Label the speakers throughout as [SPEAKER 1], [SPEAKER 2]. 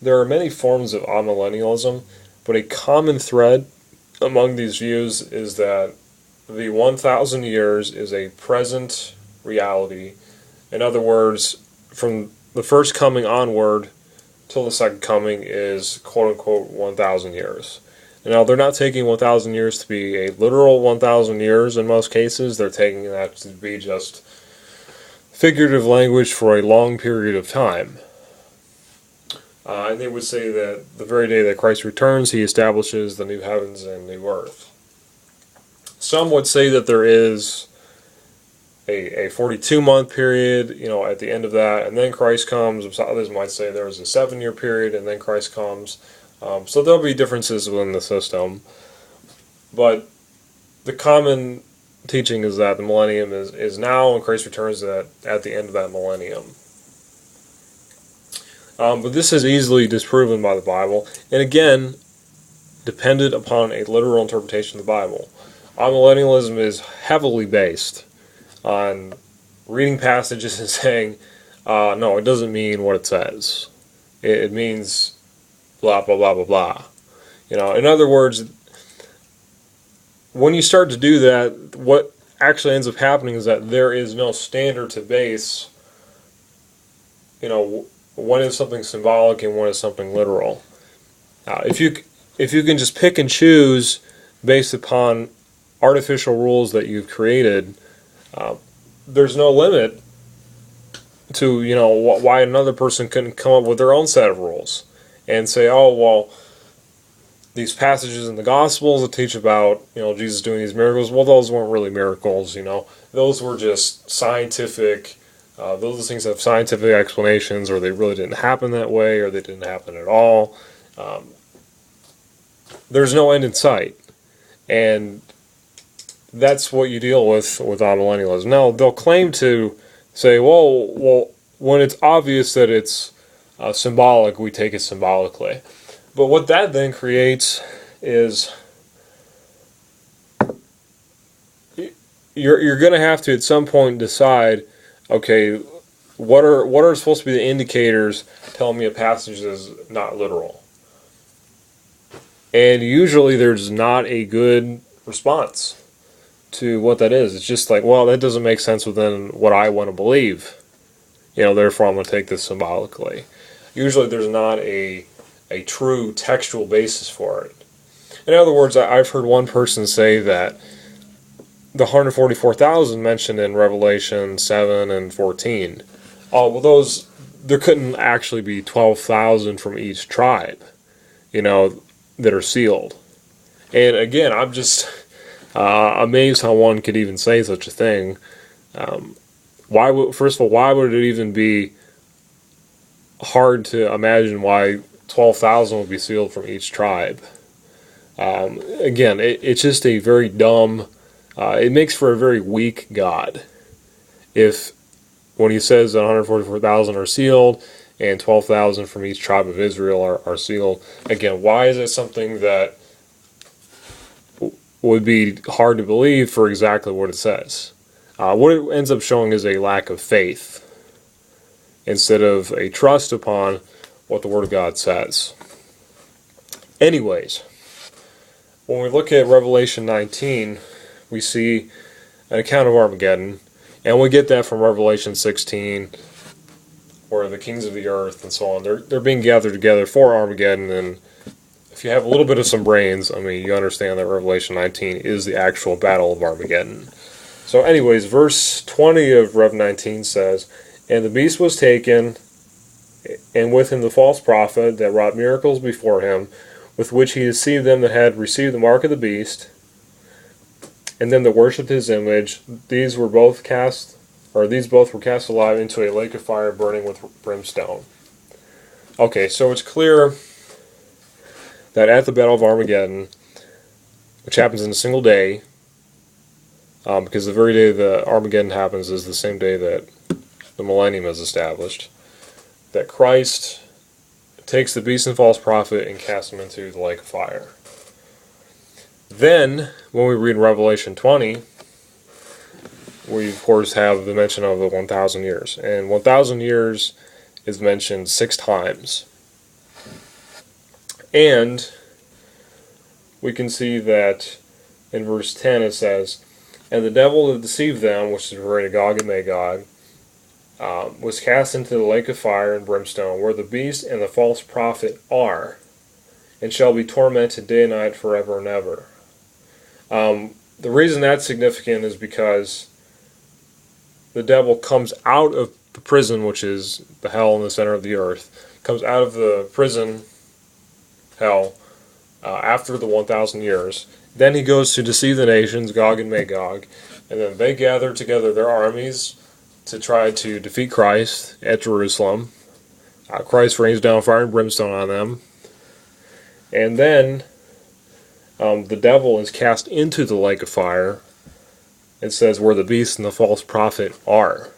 [SPEAKER 1] there are many forms of amillennialism, but a common thread among these views is that the 1,000 years is a present reality. In other words, from the first coming onward till the second coming is quote-unquote 1,000 years. Now, they're not taking 1,000 years to be a literal 1,000 years in most cases. They're taking that to be just figurative language for a long period of time. And they would say that the very day that Christ returns, he establishes the new heavens and new earth. Some would say that there is a 42-month period, at the end of that, and then Christ comes. Others might say there's a 7-year period, and then Christ comes. So there'll be differences within the system. But the common teaching is that the millennium is now, and Christ returns at the end of that millennium. But this is easily disproven by the Bible, and again, dependent upon a literal interpretation of the Bible. Amillennialism is heavily based on reading passages and saying, no, it doesn't mean what it says. It means blah, blah, blah, blah, blah. In other words, when you start to do that, what actually ends up happening is that there is no standard to base, when is something symbolic and when is something literal. If you can just pick and choose based upon artificial rules that you've created, there's no limit to why another person couldn't come up with their own set of rules and say, oh well, these passages in the Gospels that teach about Jesus doing these miracles, well, those weren't really miracles. Those were just scientific. Those are things that have scientific explanations, or they really didn't happen that way, or they didn't happen at all. There's no end in sight, and that's what you deal with amillennialism. Now, they'll claim to say, well, when it's obvious that it's symbolic, we take it symbolically. But what that then creates is you're going to have to at some point decide, okay, what are supposed to be the indicators telling me a passage is not literal? And usually there's not a good response to what that is. It's just like, well, that doesn't make sense within what I want to believe. Therefore I'm going to take this symbolically. Usually there's not a true textual basis for it. In other words, I've heard one person say that the 144,000 mentioned in Revelation 7 and 14, there couldn't actually be 12,000 from each tribe, that are sealed. And again, I'm just amazed how one could even say such a thing. First of all, why would it even be hard to imagine why 12,000 would be sealed from each tribe? Again, it's just a very dumb. It makes for a very weak God. If when he says that 144,000 are sealed and 12,000 from each tribe of Israel are sealed, again, why is it something that would be hard to believe for exactly what it says? What it ends up showing is a lack of faith instead of a trust upon what the Word of God says. Anyways, when we look at Revelation 19, we see an account of Armageddon, and we get that from Revelation 16, where the kings of the earth and so on, they're being gathered together for Armageddon. And if you have a little bit of some brains, you understand that Revelation 19 is the actual battle of Armageddon. So anyways, verse 20 of Rev 19 says, "And the beast was taken, and with him the false prophet that wrought miracles before him, with which he deceived them that had received the mark of the beast, and them that worshipped his image. These both were cast alive into a lake of fire burning with brimstone." Okay, so it's clear that at the Battle of Armageddon, which happens in a single day, because the very day that Armageddon happens is the same day that the millennium is established, that Christ takes the beast and false prophet and casts him into the lake of fire. Then, when we read Revelation 20, we of course have the mention of the 1,000 years. And 1,000 years is mentioned 6 times And we can see that in verse 10 it says, "And the devil that deceived them," which is referring to Gog and Magog, "was cast into the lake of fire and brimstone, where the beast and the false prophet are, and shall be tormented day and night forever and ever." The reason that's significant is because the devil comes out of the prison, which is the hell in the center of the earth, comes out of the prison, hell, after the 1,000 years. Then he goes to deceive the nations, Gog and Magog, and then they gather together their armies to try to defeat Christ at Jerusalem. Christ rains down fire and brimstone on them. And then the devil is cast into the lake of fire. It says where the beast and the false prophet are.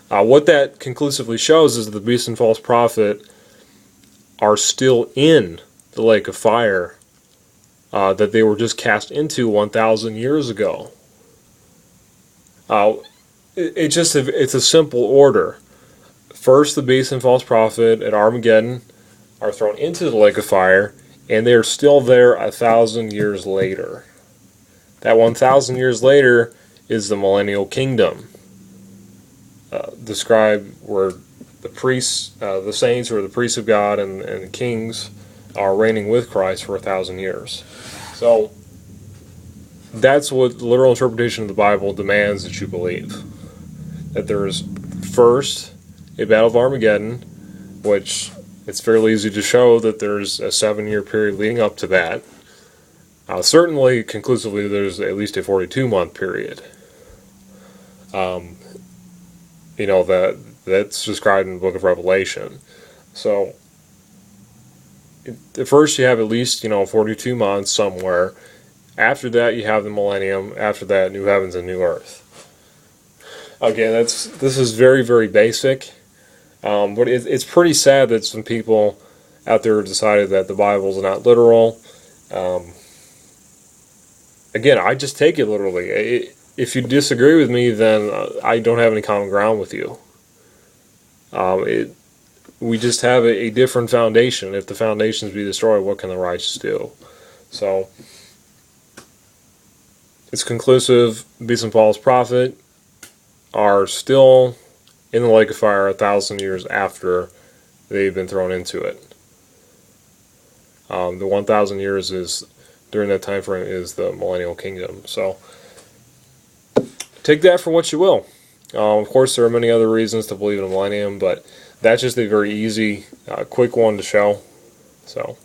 [SPEAKER 1] What that conclusively shows is that the beast and false prophet are still in the lake of fire that they were just cast into 1,000 years ago. It's a simple order. First, the beast and false prophet at Armageddon are thrown into the lake of fire, and they are still there 1,000 years later. That 1,000 years later is the millennial kingdom, described where the priests, the saints, who are the priests of God, and the kings are reigning with Christ for 1,000 years. So that's what the literal interpretation of the Bible demands that you believe. That there's first a battle of Armageddon, which it's fairly easy to show that there's a 7-year period leading up to that. Certainly, conclusively, there's at least a 42-month period. That's described in the book of Revelation. So, at first you have at least 42 months somewhere. After that, you have the millennium. After that, new heavens and new earth. Again, this is very, very basic. But it's pretty sad that some people out there decided that the Bible is not literal. Again, I just take it literally. If you disagree with me, then I don't have any common ground with you. We just have a different foundation. If the foundations be destroyed, what can the righteous do? So, it's conclusive. Beast and false prophet are still in the lake of fire 1,000 years after they've been thrown into it. The 1,000 years is, during that time frame, is the millennial kingdom. So, take that for what you will. Of course, there are many other reasons to believe in a millennium, but that's just a very easy, quick one to show. So,